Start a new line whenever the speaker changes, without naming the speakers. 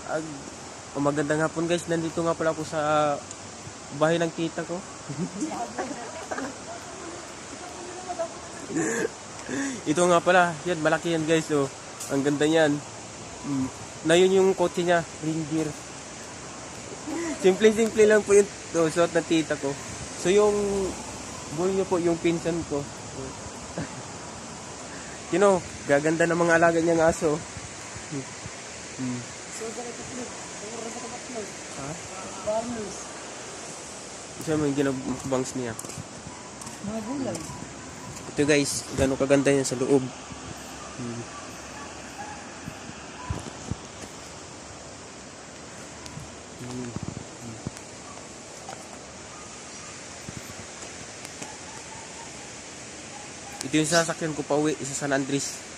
Ag magandang hapon guys, nandito nga pala ako sa bahay ng tita ko. Ito nga pala, yan malaki yan guys, oh. Ang ganda niyan. Na yun yung kotse niya, reindeer. Simple lang po yung suot ng tita ko. So yung bull niyo po yung pinsan ko. You know, gaganda ng mga alaga niyang aso. Ha? Isa mo yung ginabangbangs niya.
Mga gulay.
Ito guys, gano'ng kaganda yan sa loob. Ito yung sasakyan ko pa uwi sa San Andres.